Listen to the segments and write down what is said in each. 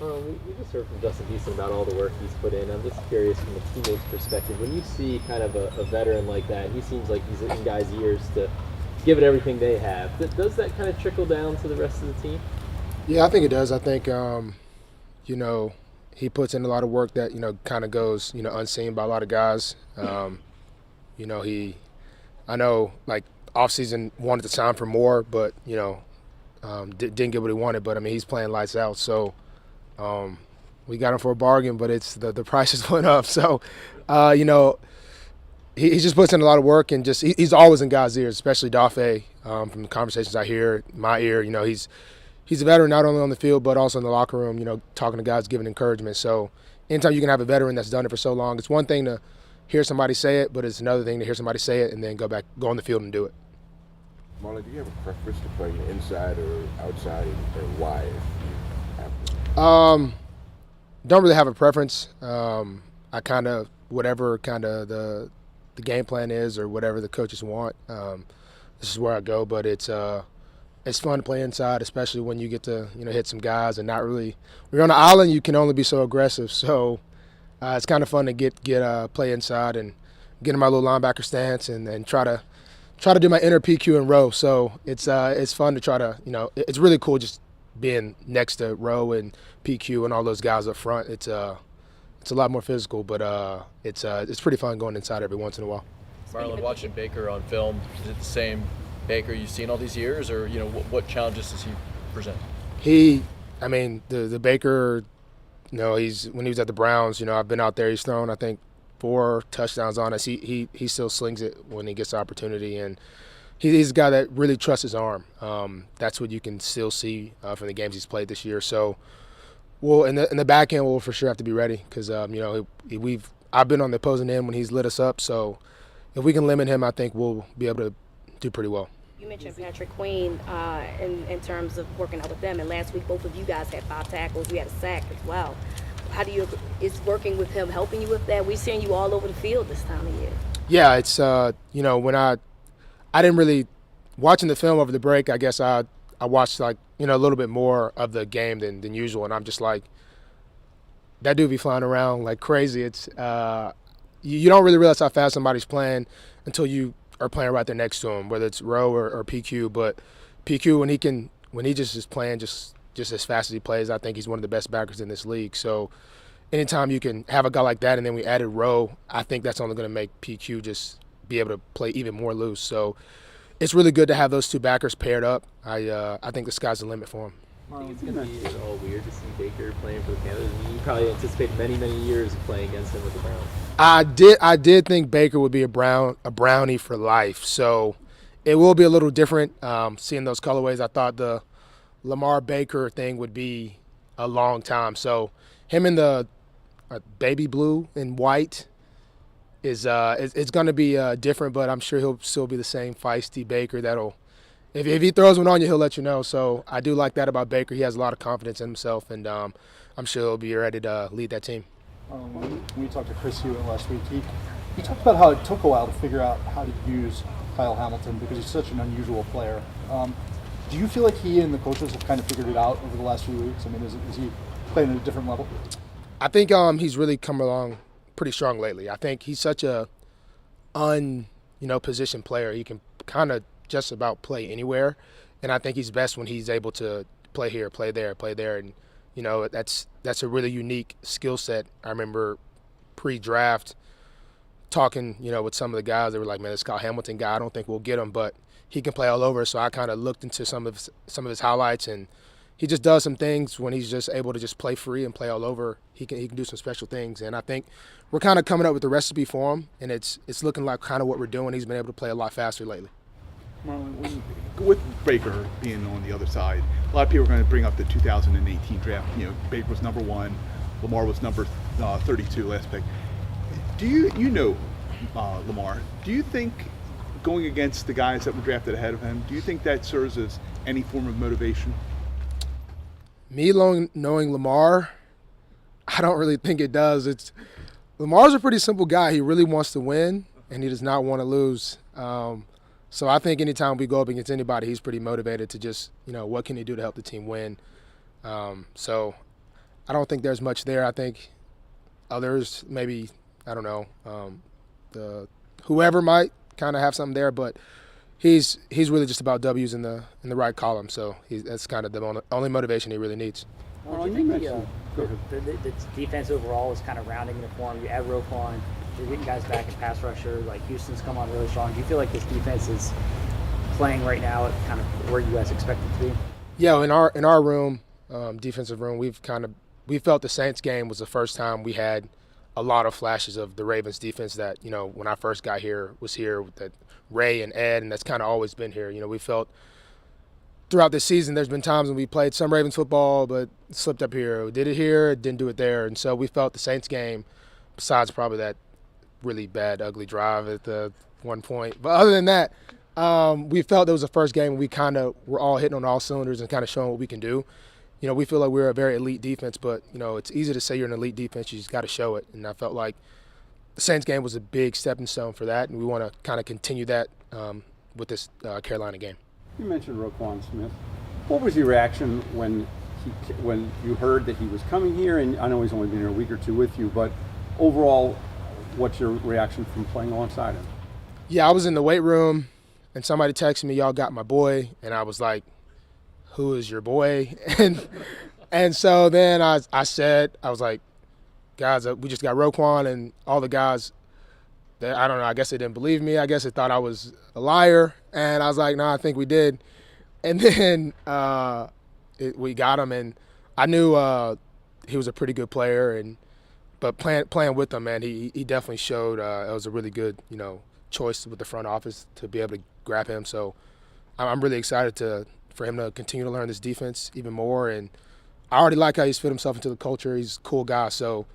We just heard from Justin Houston about all the work he's put in. I'm just curious from a teammate's perspective, when you see kind of a veteran like that, he seems like he's in guys' years to give it everything they have. Does that kind of trickle down to the rest of the team? Yeah, I think it does. I think, he puts in a lot of work that, kind of goes, unseen by a lot of guys. I know, like, offseason wanted to sign for more, but, didn't get what he wanted. But, I mean, he's playing lights out. So, we got him for a bargain, but it's the prices went up. So, he just puts in a lot of work, and just he's always in guys' ears, especially Dafe. From the conversations I hear, my ear, he's a veteran not only on the field but also in the locker room, talking to guys, giving encouragement. So anytime you can have a veteran that's done it for so long, it's one thing to hear somebody say it, but it's another thing to hear somebody say it and then go on the field and do it. Marlon, do you have a preference to play inside or outside, and why? If you have Don't really have a preference. I kind of, whatever kind of the game plan is or whatever the coaches want, this is where I go. But it's fun to play inside, especially when you get to hit some guys and not really. When you're on the island, you can only be so aggressive. So it's kind of fun to get play inside and get in my little linebacker stance and try to do my inner PQ and row. So it's fun to try to it's really cool just being next to row and PQ and all those guys up front. It's a lot more physical, but it's pretty fun going inside every once in a while. Marlon, watching Baker on film, is it the same Baker you've seen all these years, or what challenges does he present? The Baker, he's when he was at the Browns, I've been out there. He's thrown, I think, 4 touchdowns on us. He still slings it when he gets the opportunity, and he's a guy that really trusts his arm. That's what you can still see from the games he's played this year. So, well, in the back end, we'll for sure have to be ready because I've been on the opposing end when he's lit us up. So, if we can limit him, I think we'll be able to do pretty well. You mentioned Patrick Queen in terms of working out with them, and last week both of you guys had 5 tackles. You had a sack as well. Is working with him helping you with that? We're seeing you all over the field this time of year. Yeah, it's when I didn't really watching the film over the break. I guess I watched a little bit more of the game than usual, and I'm just like, that dude be flying around like crazy. It's you don't really realize how fast somebody's playing until you are playing right there next to him, whether it's row or PQ. But PQ, when he just is playing just as fast as he plays, I think he's one of the best backers in this league. So anytime you can have a guy like that, and then we added row, I think that's only going to make PQ just be able to play even more loose. So it's really good to have those two backers paired up. I think the sky's the limit for him. I think it's going to be all weird to see Baker playing for the Panthers. I mean, you probably anticipate many, many years of playing against him with the Browns. I did think Baker would be a Brownie for life. So it will be a little different seeing those colorways. I thought the Lamar Baker thing would be a long time. So him in the baby blue and white is it's going to be different, but I'm sure he'll still be the same feisty Baker that'll. If he throws one on you, he'll let you know. So I do like that about Baker. He has a lot of confidence in himself, and I'm sure he'll be ready to lead that team. When we talked to Chris Hewitt last week, he talked about how it took a while to figure out how to use Kyle Hamilton because he's such an unusual player. Do you feel like he and the coaches have kind of figured it out over the last few weeks? I mean, is he playing at a different level? I think he's really come along pretty strong lately. I think he's such a position player. He can kind of just about play anywhere, and I think he's best when he's able to play here, play there, and that's a really unique skill set. I remember pre-draft talking, with some of the guys. They were like, "Man, this Kyle Hamilton guy, I don't think we'll get him, but he can play all over." So I kind of looked into some of his highlights, and he just does some things when he's just able to just play free and play all over. He can do some special things, and I think we're kind of coming up with the recipe for him, and it's looking like kind of what we're doing. He's been able to play a lot faster lately. Marlon, with Baker being on the other side, a lot of people are going to bring up the 2018 draft. Baker was number 1, Lamar was number 32 last pick. Do you Lamar? Do you think going against the guys that were drafted ahead of him, do you think that serves as any form of motivation? Me knowing Lamar, I don't really think it does. Lamar's a pretty simple guy. He really wants to win, and he does not want to lose. So I think anytime we go up against anybody, he's pretty motivated to just, what can he do to help the team win? So I don't think there's much there. I think others maybe, I don't know, whoever might kind of have something there, but he's really just about W's in the right column. So that's kind of the only motivation he really needs. Well, do you think the defense overall is kind of rounding the form? You add Roquan, you're getting guys back in pass rusher. Like Houston's come on really strong. Do you feel like this defense is playing right now at kind of where you guys expect it to be? Yeah, in our room, defensive room, we felt the Saints game was the first time we had a lot of flashes of the Ravens defense that, when I first got here, was here with that Ray and Ed, and that's kind of always been here. We felt throughout this season there's been times when we played some Ravens football but slipped up here. We did it here, didn't do it there. And so we felt the Saints game, besides probably that really bad, ugly drive at the one point. But other than that, we felt it was the first game we kind of were all hitting on all cylinders and kind of showing what we can do. We feel like we're a very elite defense, but, it's easy to say you're an elite defense. You just got to show it. And I felt like the Saints game was a big stepping stone for that, and we want to kind of continue that with this Carolina game. You mentioned Roquan Smith. What was your reaction when you heard that he was coming here? And I know he's only been here a week or two with you, but overall, what's your reaction from playing alongside him? Yeah, I was in the weight room, and somebody texted me, "Y'all got my boy," and I was like, "Who is your boy?" And so then I was like, "Guys, we just got Roquan," and all the guys, I don't know, I guess they didn't believe me. I guess they thought I was a liar. And I was like, no, I think we did. And then we got him, and I knew he was a pretty good player. But playing with him, man, he definitely showed it was a really good, choice with the front office to be able to grab him. So I'm really excited for him to continue to learn this defense even more. And I already like how he's fit himself into the culture. He's a cool guy. So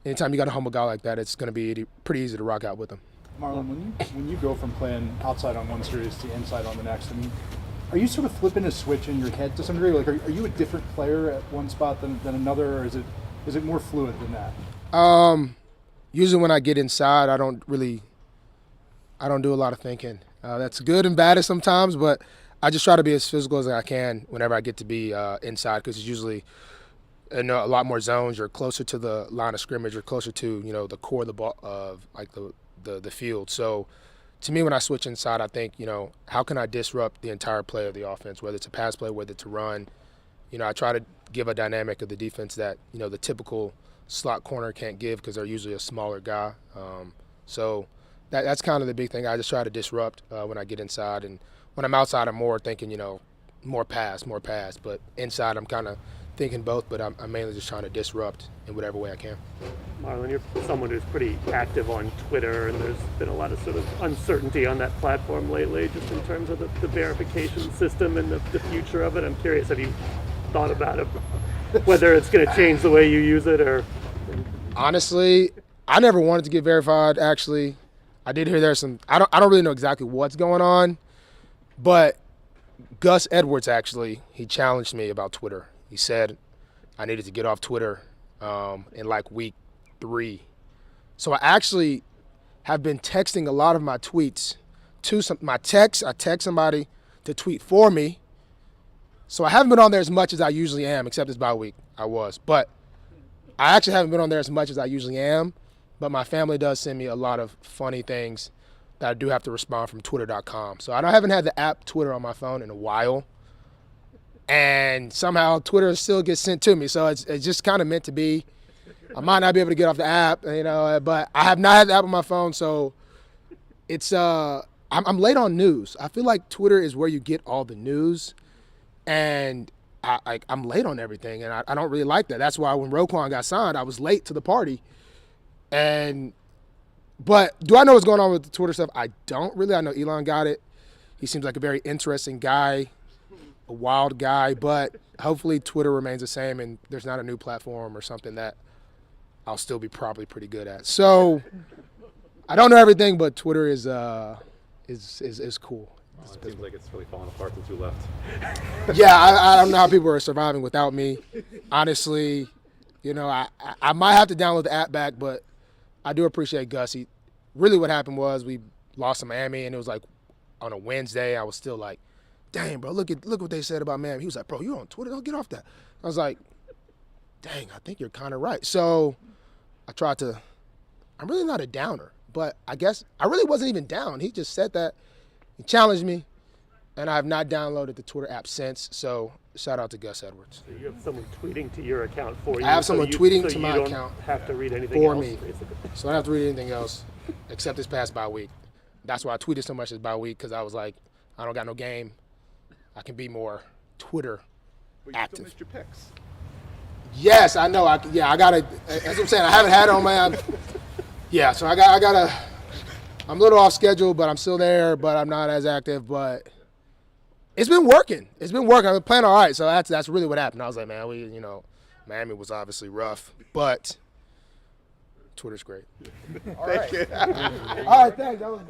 anytime you got a humble guy like that, it's going to be pretty easy to rock out with him. Marlon, when you go from playing outside on one series to inside on the next, are you sort of flipping a switch in your head to some degree? Like, are you a different player at one spot than another, or is it more fluid than that? Usually when I get inside, I don't do a lot of thinking. That's good and bad sometimes, but I just try to be as physical as I can whenever I get to be inside, because it's usually a lot more zones. You're closer to the line of scrimmage. You're closer to the core of the ball, of like the field. So to me, when I switch inside, I think how can I disrupt the entire play of the offense, whether it's a pass play, whether it's a run. I try to give a dynamic of the defense that the typical slot corner can't give, because they're usually a smaller guy. So that's kind of the big thing. I just try to disrupt when I get inside, and when I'm outside, I'm more thinking more pass. But inside, I'm kind of thinking both, but I'm mainly just trying to disrupt in whatever way I can. Marlon, you're someone who's pretty active on Twitter, and there's been a lot of sort of uncertainty on that platform lately, just in terms of the verification system and the future of it. I'm curious, have you thought about it, whether it's going to change the way you use it, or? Honestly, I never wanted to get verified, actually. I did hear there's some, I don't really know exactly what's going on, but Gus Edwards, actually, he challenged me about Twitter. He said I needed to get off Twitter in like week 3. So I actually have been texting a lot of my tweets to I text somebody to tweet for me. So I haven't been on there as much as I usually am, except this bye week I was. But I actually haven't been on there as much as I usually am. But my family does send me a lot of funny things that I do have to respond from Twitter.com. So I haven't had the app Twitter on my phone in a while. And somehow Twitter still gets sent to me. So it's just kind of meant to be. I might not be able to get off the app, but I have not had the app on my phone. So it's I'm late on news. I feel like Twitter is where you get all the news. And I'm late on everything. And I don't really like that. That's why when Roquan got signed, I was late to the party. But do I know what's going on with the Twitter stuff? I don't really. I know Elon got it. He seems like a very interesting guy, a wild guy, but hopefully Twitter remains the same and there's not a new platform or something that I'll still be probably pretty good at. So I don't know everything, but Twitter is cool. Well, it seems like it's really falling apart since you left. Yeah, I don't know how people are surviving without me. Honestly, I might have to download the app back, but I do appreciate Gus. Really what happened was we lost to Miami, and it was like on a Wednesday. I was still like, dang, bro, look what they said about Miami. He was like, bro, you're on Twitter. Don't get off that. I was like, dang, I think you're kind of right. So I tried to. I'm really not a downer, but I guess I really wasn't even down. He just said that. He challenged me, and I have not downloaded the Twitter app since. So shout out to Gus Edwards. So you have someone tweeting to your account for you. I have someone tweeting so to you my don't account have to read anything for else, me. basically. So I don't have to read anything else except this past bye week. That's why I tweeted so much this bye week, because I was like, I don't got no game. I can be more Twitter But you active. still missed your picks. Yes, I know. I gotta. As I'm saying, I haven't had it on my. Yeah, so I gotta. I'm a little off schedule, but I'm still there. But I'm not as active. But it's been working. I've been playing all right. So that's really what happened. I was like, man, Miami was obviously rough, but Twitter's great. Thank you. All right, thanks. That was